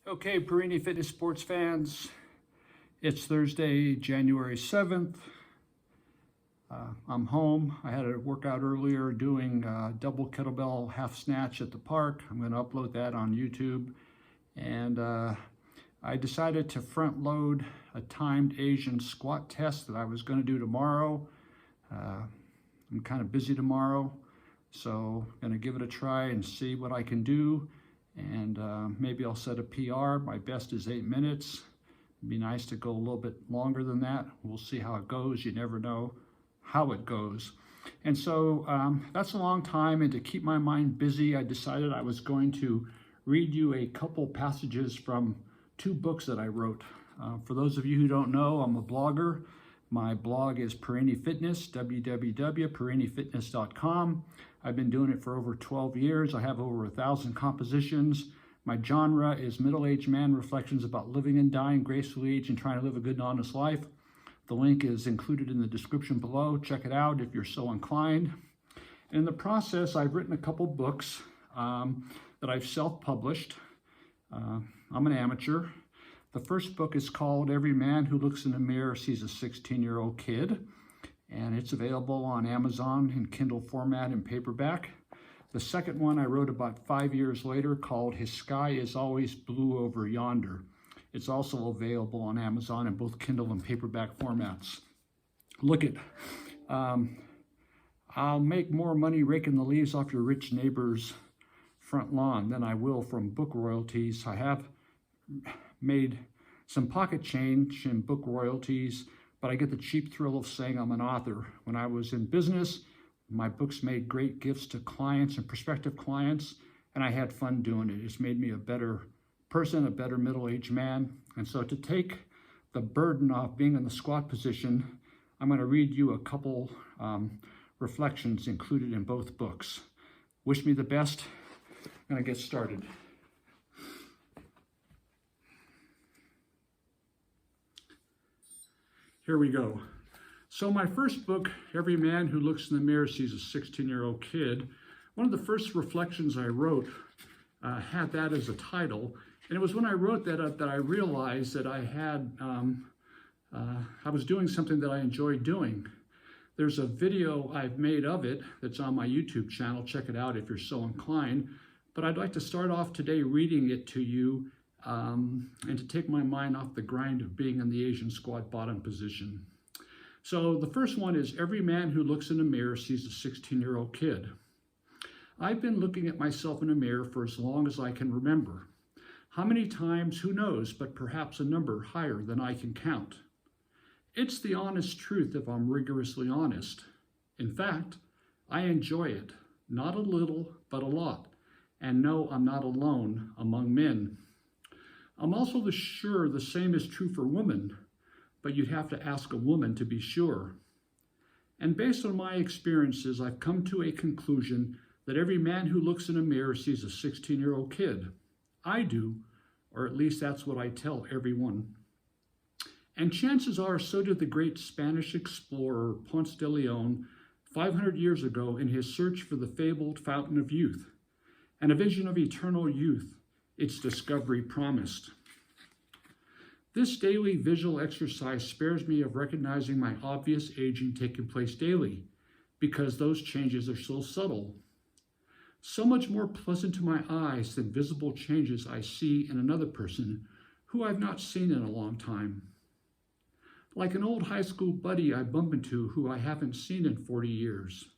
Okay, Perini Fitness sports fans, it's Thursday, January 7th. I'm home. I had a workout earlier doing double kettlebell half snatch at the park. I'm going to upload that on YouTube. And I decided to front load a timed Asian squat test that I was going to do tomorrow. I'm kind of busy tomorrow, so I'm going to give it a try and see what I can do. And maybe I'll set a PR. My best is 8 minutes. It'd be nice to go a little bit longer than that. We'll see how it goes. You never know how it goes. And so that's a long time, and to keep my mind busy, I decided I was going to read you a couple passages from 2 books that I wrote. For those of you who don't know, I'm a blogger. My blog is Perini Fitness, www.perinifitness.com. I've been doing it for over 12 years. I have over 1,000 compositions. My genre is middle-aged man reflections about living and dying gracefully aged and trying to live a good and honest life. The link is included in the description below. Check it out if you're so inclined. And in the process, I've written a couple books that I've self-published. I'm an amateur. The first book is called Every Man Who Looks in the Mirror Sees a 16-Year-Old Kid, and it's available on Amazon in Kindle format and paperback. The second one I wrote about 5 years later, called His Sky Is Always Blue Over Yonder. It's also available on Amazon in both Kindle and paperback formats. Look at, I'll make more money raking the leaves off your rich neighbor's front lawn than I will from book royalties. I have made some pocket change in book royalties, but I get the cheap thrill of saying I'm an author. When I was in business, my books made great gifts to clients and prospective clients, and I had fun doing it. It's made me a better person, a better middle-aged man. And so to take the burden off being in the squat position, I'm going to read you a couple reflections included in both books. Wish me the best. I'm going to get started. Here we go. So my first book, Every Man Who Looks in the Mirror Sees a 16-Year-Old Kid, one of the first reflections I wrote had that as a title. And it was when I wrote that that I realized that I was doing something that I enjoyed doing. There's a video I've made of it that's on my YouTube channel. Check it out if you're so inclined. But I'd like to start off today reading it to you and to take my mind off the grind of being in the Asian squat bottom position. So the first one is, Every man who looks in a mirror sees a 16-year-old kid. I've been looking at myself in a mirror for as long as I can remember. How many times, who knows, but perhaps a number higher than I can count. It's the honest truth if I'm rigorously honest. In fact, I enjoy it, not a little, but a lot, and know I'm not alone among men. I'm also sure the same is true for women, but you'd have to ask a woman to be sure. And based on my experiences, I've come to a conclusion that every man who looks in a mirror sees a 16-year-old kid. I do, or at least that's what I tell everyone. And chances are so did the great Spanish explorer Ponce de Leon 500 years ago in his search for the fabled fountain of youth, and a vision of eternal youth its discovery promised. This daily visual exercise spares me of recognizing my obvious aging taking place daily, because those changes are so subtle. So much more pleasant to my eyes than visible changes I see in another person who I've not seen in a long time. Like an old high school buddy I bump into who I haven't seen in 40 years.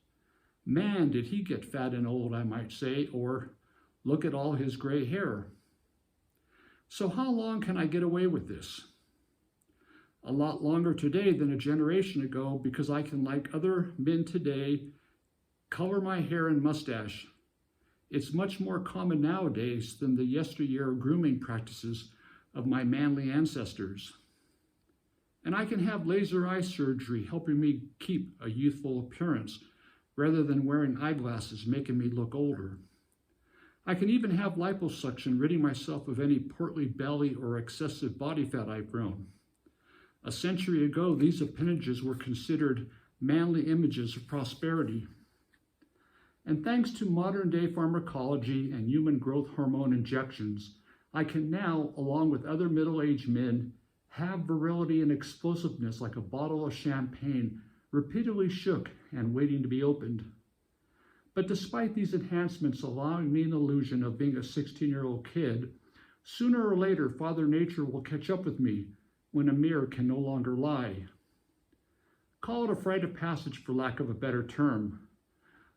Man, did he get fat and old, I might say, or look at all his gray hair. So how long can I get away with this? A lot longer today than a generation ago, because I can, like other men today, color my hair and mustache. It's much more common nowadays than the yesteryear grooming practices of my manly ancestors. And I can have laser eye surgery helping me keep a youthful appearance rather than wearing eyeglasses making me look older. I can even have liposuction, ridding myself of any portly belly or excessive body fat I've grown. A century ago, these appendages were considered manly images of prosperity. And thanks to modern-day pharmacology and human growth hormone injections, I can now, along with other middle-aged men, have virility and explosiveness like a bottle of champagne, repeatedly shook and waiting to be opened. But despite these enhancements allowing me an illusion of being a 16-year-old kid, sooner or later Father Nature will catch up with me when a mirror can no longer lie. Call it a rite of passage for lack of a better term.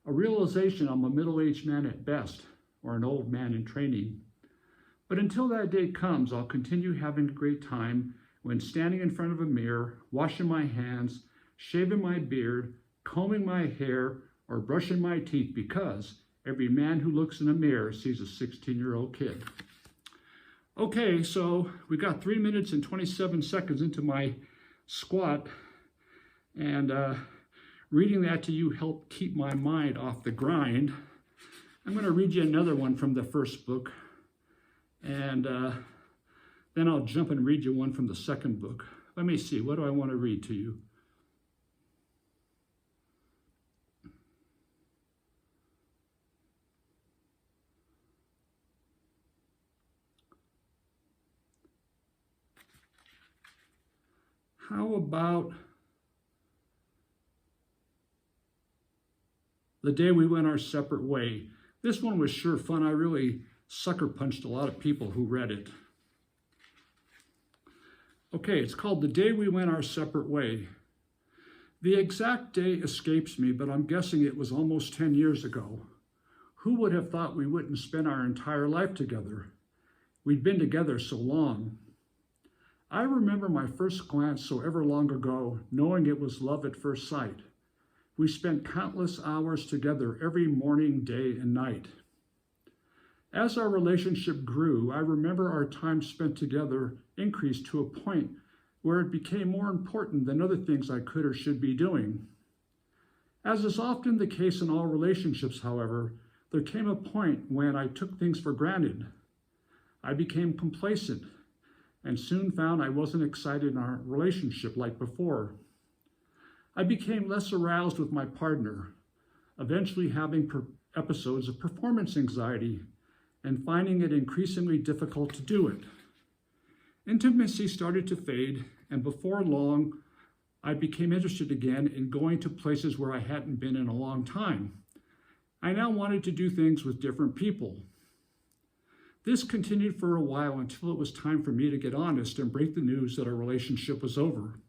A realization I'm a middle-aged man at best, or an old man in training. But until that day comes, I'll continue having a great time when standing in front of a mirror, washing my hands, shaving my beard, combing my hair, or brushing my teeth, because every man who looks in a mirror sees a 16-year-old kid. Okay, so we got 3 minutes and 27 seconds into my squat, and reading that to you helped keep my mind off the grind. I'm going to read you another one from the first book, and then I'll jump and read you one from the second book. Let me see, what do I want to read to you? How about The Day We Went Our Separate Way? This one was sure fun. I really sucker punched a lot of people who read it. Okay, it's called The Day We Went Our Separate Way. The exact day escapes me, but I'm guessing it was almost 10 years ago. Who would have thought we wouldn't spend our entire life together? We'd been together so long. I remember my first glance so ever long ago, knowing it was love at first sight. We spent countless hours together every morning, day, and night. As our relationship grew, I remember our time spent together increased to a point where it became more important than other things I could or should be doing. As is often the case in all relationships, however, there came a point when I took things for granted. I became complacent and soon found I wasn't excited in our relationship like before. I became less aroused with my partner, eventually having episodes of performance anxiety and finding it increasingly difficult to do it. Intimacy started to fade, and before long, I became interested again in going to places where I hadn't been in a long time. I now wanted to do things with different people. This continued for a while until it was time for me to get honest and break the news that our relationship was over.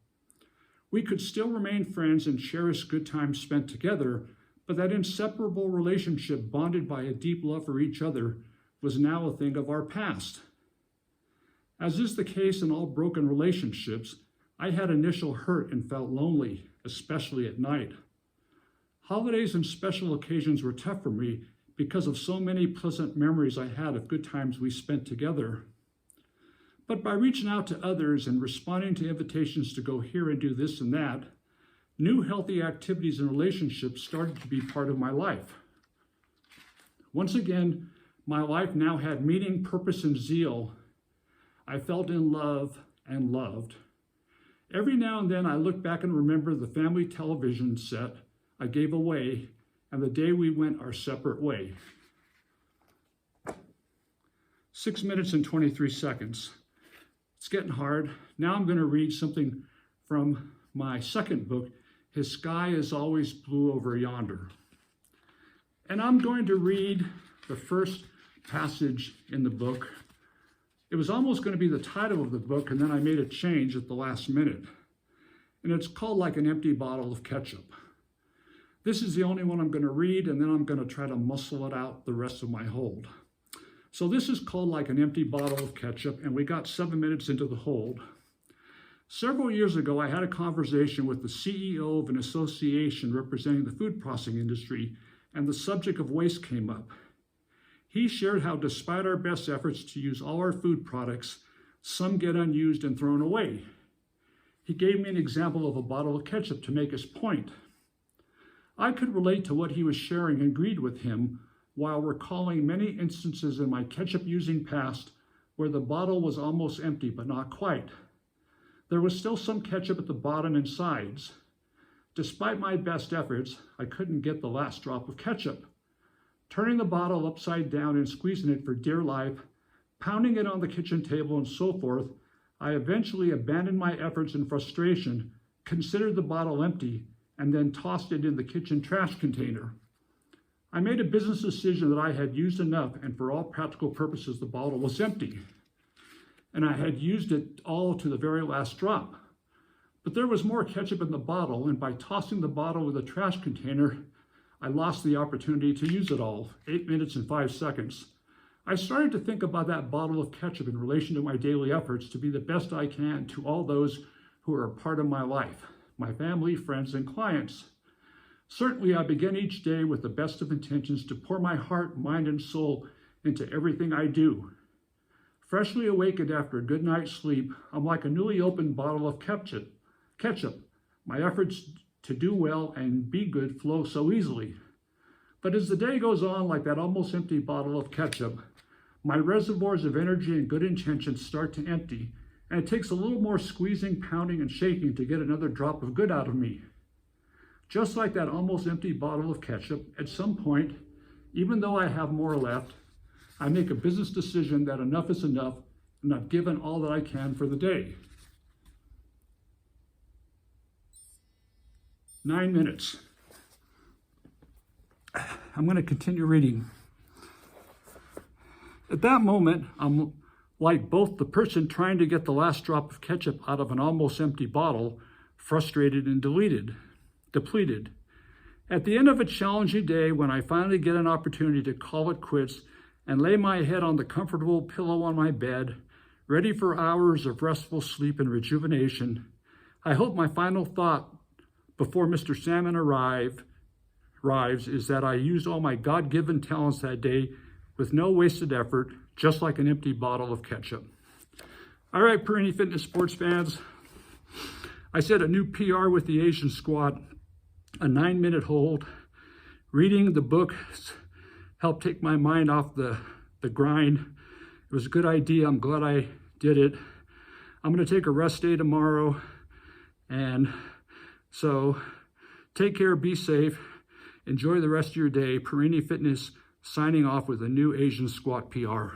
We could still remain friends and cherish good times spent together, but that inseparable relationship bonded by a deep love for each other was now a thing of our past. As is the case in all broken relationships, I had initial hurt and felt lonely, especially at night. Holidays and special occasions were tough for me because of so many pleasant memories I had of good times we spent together. But by reaching out to others and responding to invitations to go here and do this and that, new healthy activities and relationships started to be part of my life. Once again, my life now had meaning, purpose, and zeal. I felt in love and loved. Every now and then I look back and remember the family television set I gave away and the day we went our separate way. 6 minutes and 23 seconds. It's getting hard. Now I'm going to read something from my second book, His Sky is Always Blue Over Yonder. And I'm going to read the first passage in the book. It was almost going to be the title of the book, and then I made a change at the last minute. And it's called Like an Empty Bottle of Ketchup. This is the only one I'm going to read, and then I'm going to try to muscle it out the rest of my hold. So this is called Like an Empty Bottle of Ketchup, and we got 7 minutes into the hold. Several years ago, I had a conversation with the CEO of an association representing the food processing industry, and the subject of waste came up. He shared how despite our best efforts to use all our food products, some get unused and thrown away. He gave me an example of a bottle of ketchup to make his point. I could relate to what he was sharing and agreed with him while recalling many instances in my ketchup-using past where the bottle was almost empty, but not quite. There was still some ketchup at the bottom and sides. Despite my best efforts, I couldn't get the last drop of ketchup. Turning the bottle upside down and squeezing it for dear life, Pounding it on the kitchen table and so forth, I eventually abandoned my efforts in frustration, considered the bottle empty, and then tossed it in the kitchen trash container. I made a business decision that I had used enough, and for all practical purposes, the bottle was empty. And I had used it all to the very last drop. But there was more ketchup in the bottle, and by tossing the bottle with a trash container, I lost the opportunity to use it all, 8 minutes and 5 seconds. I started to think about that bottle of ketchup in relation to my daily efforts to be the best I can to all those who are a part of my life, my family, friends, and clients. Certainly, I begin each day with the best of intentions to pour my heart, mind, and soul into everything I do. Freshly awakened after a good night's sleep, I'm like a newly opened bottle of ketchup. My efforts to do well and be good flow so easily. But as the day goes on, like that almost empty bottle of ketchup, my reservoirs of energy and good intentions start to empty, and it takes a little more squeezing, pounding, and shaking to get another drop of good out of me. Just like that almost empty bottle of ketchup, at some point, even though I have more left, I make a business decision that enough is enough, and I've given all that I can for the day. 9 minutes. I'm going to continue reading. At that moment, I'm like both the person trying to get the last drop of ketchup out of an almost empty bottle, frustrated and depleted. At the end of a challenging day, when I finally get an opportunity to call it quits and lay my head on the comfortable pillow on my bed, ready for hours of restful sleep and rejuvenation, I hope my final thought before Mr. Salmon arrives is that I used all my God-given talents that day with no wasted effort, just like an empty bottle of ketchup. All right, Perini Fitness sports fans, I set a new PR with the Asian squat, a 9-minute hold. Reading the book helped take my mind off the grind. It was a good idea. I'm glad I did it. I'm going to take a rest day tomorrow. And so take care, be safe, enjoy the rest of your day. Perini Fitness signing off with a new Asian squat PR.